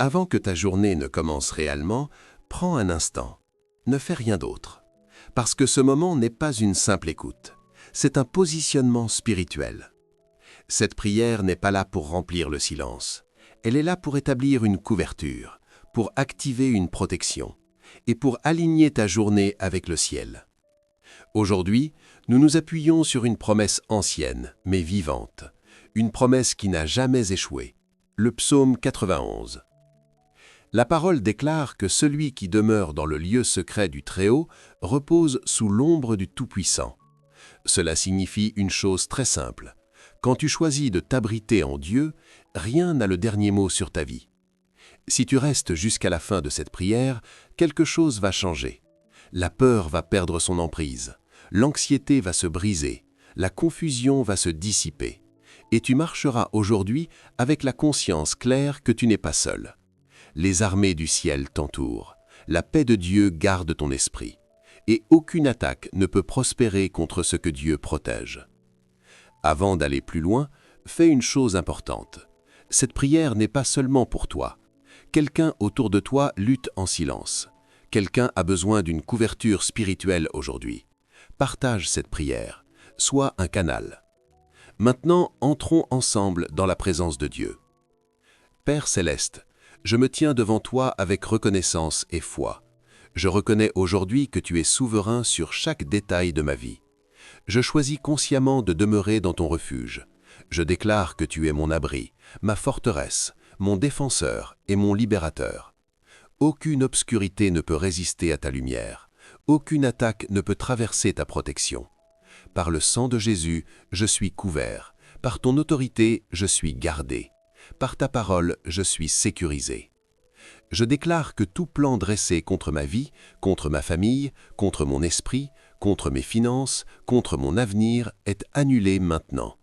Avant que ta journée ne commence réellement, prends un instant. Ne fais rien d'autre. Parce que ce moment n'est pas une simple écoute. C'est un positionnement spirituel. Cette prière n'est pas là pour remplir le silence. Elle est là pour établir une couverture, pour activer une protection et pour aligner ta journée avec le ciel. Aujourd'hui, nous nous appuyons sur une promesse ancienne, mais vivante. Une promesse qui n'a jamais échoué. Le psaume 91. La parole déclare que celui qui demeure dans le lieu secret du Très-Haut repose sous l'ombre du Tout-Puissant. Cela signifie une chose très simple. Quand tu choisis de t'abriter en Dieu, rien n'a le dernier mot sur ta vie. Si tu restes jusqu'à la fin de cette prière, quelque chose va changer. La peur va perdre son emprise, l'anxiété va se briser, la confusion va se dissiper. Et tu marcheras aujourd'hui avec la conscience claire que tu n'es pas seul. Les armées du ciel t'entourent, la paix de Dieu garde ton esprit, et aucune attaque ne peut prospérer contre ce que Dieu protège. Avant d'aller plus loin, fais une chose importante. Cette prière n'est pas seulement pour toi. Quelqu'un autour de toi lutte en silence. Quelqu'un a besoin d'une couverture spirituelle aujourd'hui. Partage cette prière. Sois un canal. Maintenant, entrons ensemble dans la présence de Dieu. Père céleste, je me tiens devant toi avec reconnaissance et foi. Je reconnais aujourd'hui que tu es souverain sur chaque détail de ma vie. Je choisis consciemment de demeurer dans ton refuge. Je déclare que tu es mon abri, ma forteresse, mon défenseur et mon libérateur. Aucune obscurité ne peut résister à ta lumière. Aucune attaque ne peut traverser ta protection. Par le sang de Jésus, je suis couvert. Par ton autorité, je suis gardé. Par ta parole, je suis sécurisé. Je déclare que tout plan dressé contre ma vie, contre ma famille, contre mon esprit, contre mes finances, contre mon avenir est annulé maintenant.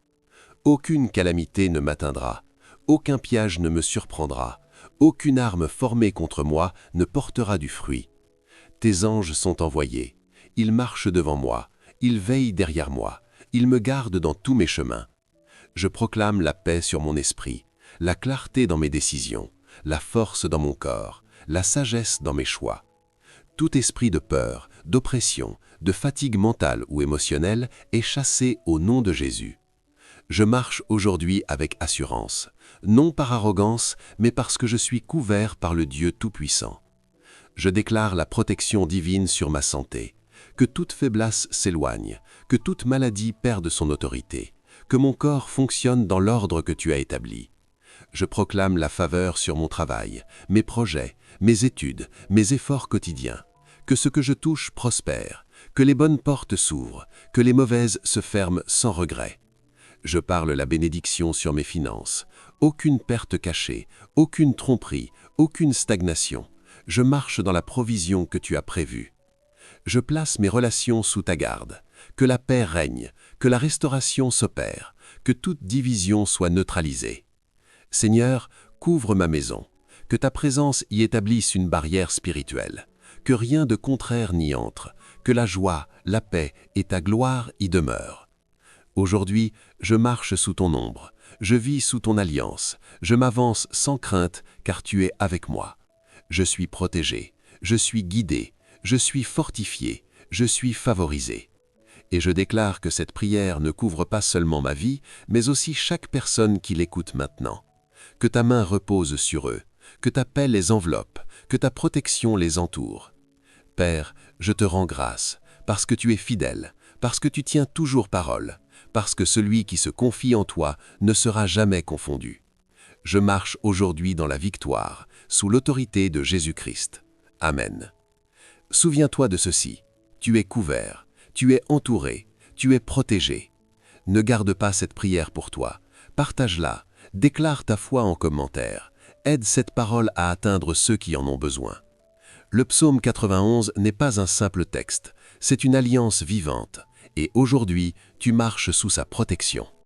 Aucune calamité ne m'atteindra. Aucun piège ne me surprendra. Aucune arme formée contre moi ne portera du fruit. Tes anges sont envoyés. Ils marchent devant moi. Ils veillent derrière moi. Ils me gardent dans tous mes chemins. Je proclame la paix sur mon esprit, la clarté dans mes décisions, la force dans mon corps, la sagesse dans mes choix. Tout esprit de peur, d'oppression, de fatigue mentale ou émotionnelle est chassé au nom de Jésus. Je marche aujourd'hui avec assurance, non par arrogance, mais parce que je suis couvert par le Dieu Tout-Puissant. Je déclare la protection divine sur ma santé, que toute faiblesse s'éloigne, que toute maladie perde son autorité, que mon corps fonctionne dans l'ordre que tu as établi. Je proclame la faveur sur mon travail, mes projets, mes études, mes efforts quotidiens, que ce que je touche prospère, que les bonnes portes s'ouvrent, que les mauvaises se ferment sans regret. Je parle la bénédiction sur mes finances, aucune perte cachée, aucune tromperie, aucune stagnation. Je marche dans la provision que tu as prévue. Je place mes relations sous ta garde, que la paix règne, que la restauration s'opère, que toute division soit neutralisée. Seigneur, couvre ma maison, que ta présence y établisse une barrière spirituelle, que rien de contraire n'y entre, que la joie, la paix et ta gloire y demeurent. Aujourd'hui, je marche sous ton ombre, je vis sous ton alliance, je m'avance sans crainte car tu es avec moi. Je suis protégé, je suis guidé, je suis fortifié, je suis favorisé. Et je déclare que cette prière ne couvre pas seulement ma vie, mais aussi chaque personne qui l'écoute maintenant. Que ta main repose sur eux, que ta paix les enveloppe, que ta protection les entoure. Père, je te rends grâce, parce que tu es fidèle, parce que tu tiens toujours parole, parce que celui qui se confie en toi ne sera jamais confondu. Je marche aujourd'hui dans la victoire, sous l'autorité de Jésus-Christ. Amen. Souviens-toi de ceci, tu es couvert, tu es entouré, tu es protégé. Ne garde pas cette prière pour toi, partage-la, déclare ta foi en commentaire, aide cette parole à atteindre ceux qui en ont besoin. Le psaume 91 n'est pas un simple texte, c'est une alliance vivante, et aujourd'hui, tu marches sous sa protection.